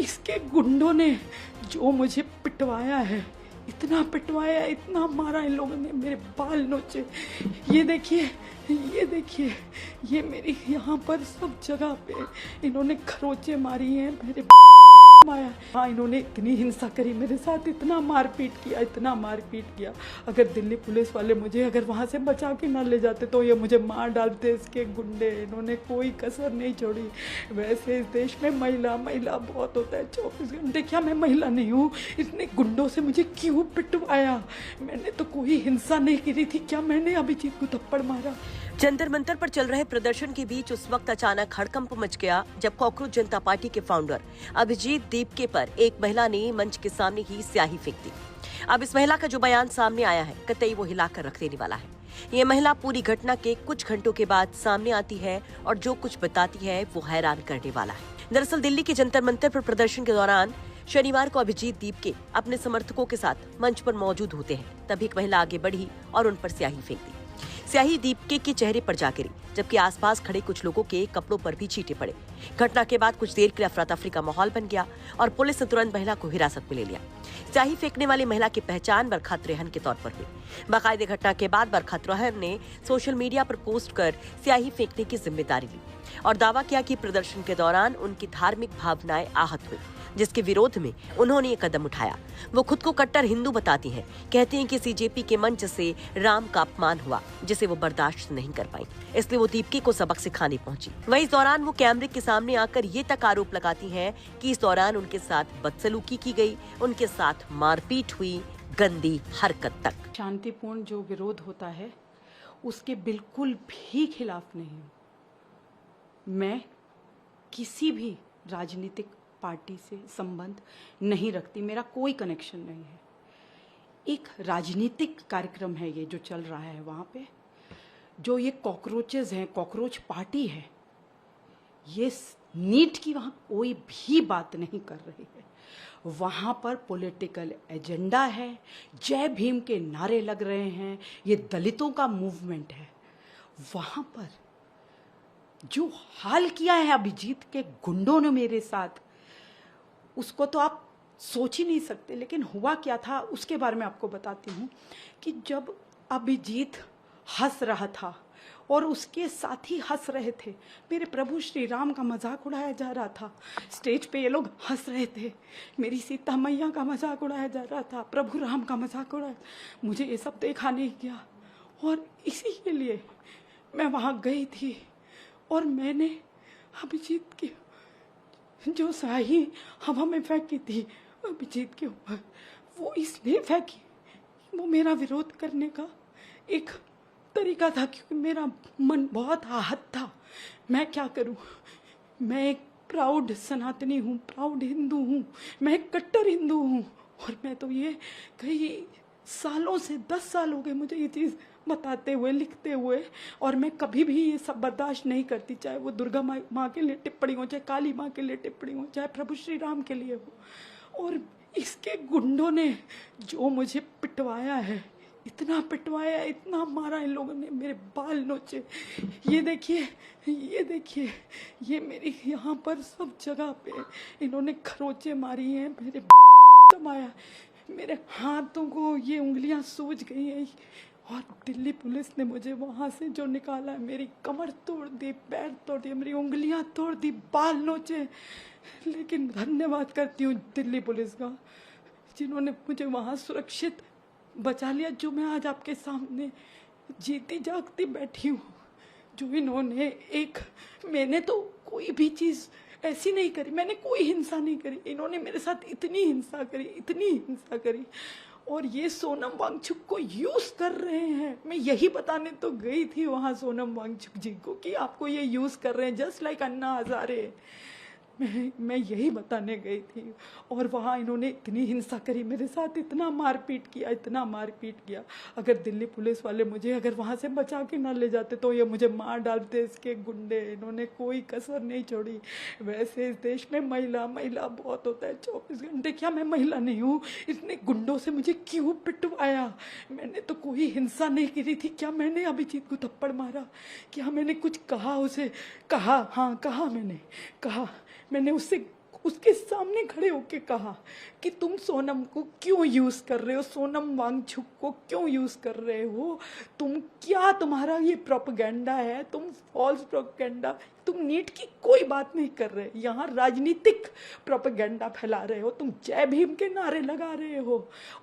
इसके गुंडों ने जो मुझे पिटवाया है, इतना पिटवाया, इतना मारा इन लोगों ने, मेरे बाल नोचे। ये देखिए, ये देखिए, ये मेरी यहाँ पर सब जगह पे इन्होंने खरोचे मारी हैं, मेरे माया। हाँ, इन्होंने इतनी हिंसा करी मेरे साथ, इतना मारपीट किया, इतना मारपीट किया। अगर दिल्ली पुलिस वाले मुझे अगर वहाँ से बचा के ना ले जाते तो ये मुझे मार डालते। इसके गुंडे, इन्होंने कोई कसर नहीं छोड़ी। वैसे इस देश में महिला बहुत होता है 24 घंटे। क्या मैं महिला नहीं हूँ? इतने गुंडों से मुझे क्यों पिटवाया? मैंने तो कोई हिंसा नहीं करी थी। क्या मैंने अभिजीत को थप्पड़ मारा? जंतर मंतर पर चल रहे प्रदर्शन के बीच उस वक्त अचानक हड़कंप मच गया जब कॉकरोच जनता पार्टी के फाउंडर अभिजीत दीपके पर एक महिला ने मंच के सामने ही स्याही फेंक दी। अब इस महिला का जो बयान सामने आया है, कतई वो हिलाकर रख देने वाला है। ये महिला पूरी घटना के कुछ घंटों के बाद सामने आती है और जो कुछ बताती है वो हैरान करने वाला है। दरअसल दिल्ली के जंतर मंतर पर प्रदर्शन के दौरान शनिवार को अभिजीत दीपके अपने समर्थकों के साथ मंच पर मौजूद होते हैं, तभी एक महिला आगे बढ़ी और उन पर स्याही फेंक दी। स्याही दीपके के चेहरे पर जा गिरी, जबकि आसपास खड़े कुछ लोगों के कपड़ों पर भी छींटे पड़े। घटना के बाद कुछ देर के लिए अफरा तफरी का माहौल बन गया और पुलिस ने तुरंत महिला को हिरासत में ले लिया। स्याही फेंकने वाली महिला की पहचान बरखा त्रेहन के तौर पर हुई। बाकायदे घटना के बाद बरखा त्रेहन ने सोशल मीडिया पर पोस्ट कर स्याही फेंकने की जिम्मेदारी ली और दावा किया कि प्रदर्शन के दौरान उनकी धार्मिक भावनाएं आहत हुई, जिसके विरोध में उन्होंने ये कदम उठाया। वो खुद को कट्टर हिंदू बताती हैं, कहती हैं कि सीजेपी के मंच से राम का अपमान हुआ, जिसे वो बर्दाश्त नहीं कर पाई, इसलिए वो दीपके को सबक सिखाने पहुंची। वहीं इस दौरान वो कैमरे के सामने आकर ये तक आरोप लगाती हैं कि इस दौरान उनके साथ बदसलूकी की गई, उनके साथ मारपीट हुई, गंदी हरकत तक। शांतिपूर्ण जो विरोध होता है उसके बिल्कुल भी खिलाफ नहीं हूँ। मैं किसी भी राजनीतिक पार्टी से संबंध नहीं रखती, मेरा कोई कनेक्शन नहीं है। एक राजनीतिक कार्यक्रम है ये जो चल रहा है, वहाँ पे जो ये कॉकरोचेस हैं, कॉकरोच पार्टी है, ये नीट की वहाँ कोई भी बात नहीं कर रही है। वहाँ पर पॉलिटिकल एजेंडा है, जय भीम के नारे लग रहे हैं, ये दलितों का मूवमेंट है। वहाँ पर जो हाल किया है अभिजीत के गुंडों ने मेरे साथ, उसको तो आप सोच ही नहीं सकते। लेकिन हुआ क्या था उसके बारे में आपको बताती हूँ कि जब अभिजीत हंस रहा था और उसके साथी हंस रहे थे, मेरे प्रभु श्री राम का मजाक उड़ाया जा रहा था। स्टेज पे ये लोग हंस रहे थे, मेरी सीता मैया का मजाक उड़ाया जा रहा था, प्रभु राम का मजाक उड़ाया। मुझे ये सब देखा नहीं गया और इसी के लिए मैं वहाँ गई थी और मैंने अभिजीत की जो स्याही हवा में फेंकी थी अभिजीत के ऊपर, वो इसलिए फेंकी, वो मेरा विरोध करने का एक तरीका था, क्योंकि मेरा मन बहुत आहत था। मैं क्या करूं? मैं एक प्राउड सनातनी हूँ, प्राउड हिंदू हूँ, मैं एक कट्टर हिंदू हूँ और मैं तो ये कई सालों से 10 साल हो गए मुझे ये चीज़ बताते हुए, लिखते हुए, और मैं कभी भी ये सब बर्दाश्त नहीं करती, चाहे वो दुर्गा माँ के लिए टिप्पणी हो, चाहे काली माँ के लिए टिप्पणी हो, चाहे प्रभु श्री राम के लिए हो। और इसके गुंडों ने जो मुझे पिटवाया है, इतना पिटवाया, इतना मारा इन लोगों ने, मेरे बाल नोचे। ये देखिए, ये देखिए, ये मेरी यहाँ पर सब जगह पे इन्होंने खरोचे मारी हैं, मेरे माया, मेरे हाथों को ये उंगलियां सूज गई हैं। और दिल्ली पुलिस ने मुझे वहाँ से जो निकाला, मेरी कमर तोड़ दी, पैर तोड़ दिए, मेरी उंगलियां तोड़ दी, बाल नोचे। लेकिन धन्यवाद करती हूँ दिल्ली पुलिस का, जिन्होंने मुझे वहाँ सुरक्षित बचा लिया, जो मैं आज आपके सामने जीती जागती बैठी हूँ। जो इन्होंने मैंने तो कोई भी चीज़ ऐसी नहीं करी, मैंने कोई हिंसा नहीं करी, इन्होंने मेरे साथ इतनी हिंसा करी, इतनी हिंसा करी, और ये सोनम वांगचुक को यूज कर रहे हैं। मैं यही बताने तो गई थी वहाँ सोनम वांगचुक जी को कि आपको ये यूज कर रहे हैं, जस्ट लाइक अन्ना हजारे। मैं यही बताने गई थी और वहाँ इन्होंने इतनी हिंसा करी मेरे साथ, इतना मारपीट किया, इतना मारपीट किया। अगर दिल्ली पुलिस वाले मुझे अगर वहाँ से बचा के ना ले जाते तो ये मुझे मार डालते। इसके गुंडे, इन्होंने कोई कसर नहीं छोड़ी। वैसे इस देश में महिला बहुत होता है 24 घंटे। क्या मैं महिला नहीं हूँ? इतने गुंडों से मुझे क्यों पिटवाया? मैंने तो कोई हिंसा नहीं करी थी। क्या मैंने अभिजीत को थप्पड़ मारा? क्या मैंने कुछ कहा उसे? कहा, हाँ कहा, मैंने उससे उसके सामने खड़े होके कहा कि तुम सोनम को क्यों यूज कर रहे हो, सोनम वांगचुक को क्यों यूज कर रहे हो, तुम क्या, तुम्हारा ये प्रोपेगेंडा है, तुम फॉल्स प्रोपेगेंडा, तुम नीट की कोई बात नहीं कर रहे, यहाँ राजनीतिक प्रोपेगेंडा फैला रहे हो, तुम जय भीम के नारे लगा रहे हो।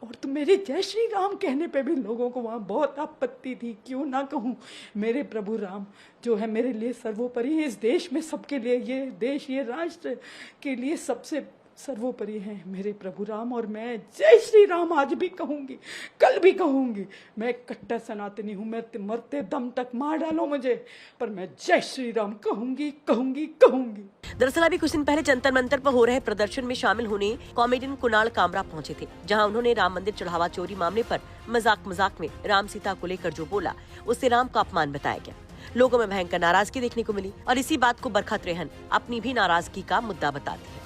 और तुम मेरे जय श्री राम कहने पे भी लोगों को वहाँ बहुत आपत्ति थी। क्यों ना कहूँ, मेरे प्रभु राम जो है मेरे लिए सर्वोपरि है, इस देश में सबके लिए, ये देश ये राष्ट्र के लिए सबसे सर्वोपरि हैं मेरे प्रभु राम। और मैं जय श्री राम आज भी कहूंगी, कल भी कहूंगी। मैं कट्टर सनातनी हूं, मैं मरते दम तक मार डालो मुझे, पर मैं जय श्री राम कहूंगी कहूंगी कहूंगी। दरअसल अभी कुछ दिन पहले जंतर मंतर पर हो रहे प्रदर्शन में शामिल होने कॉमेडियन कुणाल कामरा पहुंचे थे, जहां उन्होंने राम मंदिर चढ़ावा चोरी मामले पर मजाक में राम सीता को लेकर जो बोला उससे राम का अपमान बताया गया। लोगों में भयंकर नाराजगी देखने को मिली और इसी बात को बरखा त्रेहन अपनी भी नाराजगी का मुद्दा बताती है।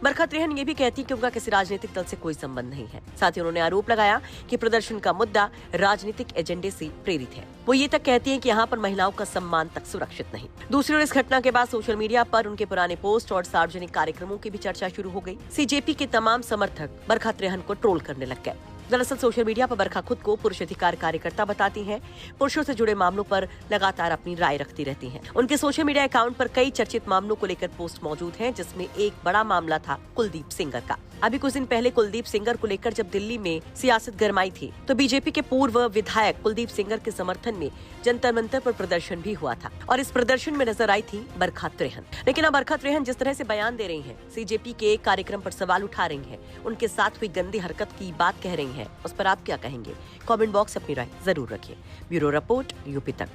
बरखा त्रेहन ये भी कहती कि उनका किसी राजनीतिक दल से कोई संबंध नहीं है। साथ ही उन्होंने आरोप लगाया कि प्रदर्शन का मुद्दा राजनीतिक एजेंडे से प्रेरित है। वो ये तक कहती हैं कि यहाँ पर महिलाओं का सम्मान तक सुरक्षित नहीं। दूसरी ओर इस घटना के बाद सोशल मीडिया पर उनके पुराने पोस्ट और सार्वजनिक कार्यक्रमों की भी चर्चा शुरू हो गई। सीजेपी के तमाम समर्थक बरखा त्रेहन को ट्रोल करने लग गए। दरअसल सोशल मीडिया पर बरखा खुद को पुरुष अधिकार कार्यकर्ता बताती हैं, पुरुषों से जुड़े मामलों पर लगातार अपनी राय रखती रहती हैं। उनके सोशल मीडिया अकाउंट पर कई चर्चित मामलों को लेकर पोस्ट मौजूद हैं, जिसमें एक बड़ा मामला था कुलदीप सेंगर का। अभी कुछ दिन पहले कुलदीप सेंगर को लेकर जब दिल्ली में सियासत गरमाई थी, तो बीजेपी के पूर्व विधायक कुलदीप सेंगर के समर्थन में जंतर मंतर पर प्रदर्शन भी हुआ था और इस प्रदर्शन में नजर आई थी बरखा त्रेहन। लेकिन अब बरखा त्रेहन जिस तरह से बयान दे रही हैं, सीजेपी के एक कार्यक्रम पर सवाल उठा रही हैं, उनके साथ हुई गंदी हरकत की बात कह रही हैं, उस पर आप क्या कहेंगे? कमेंट बॉक्स अपनी राय जरूर रखिए। ब्यूरो रिपोर्ट, यूपी तक।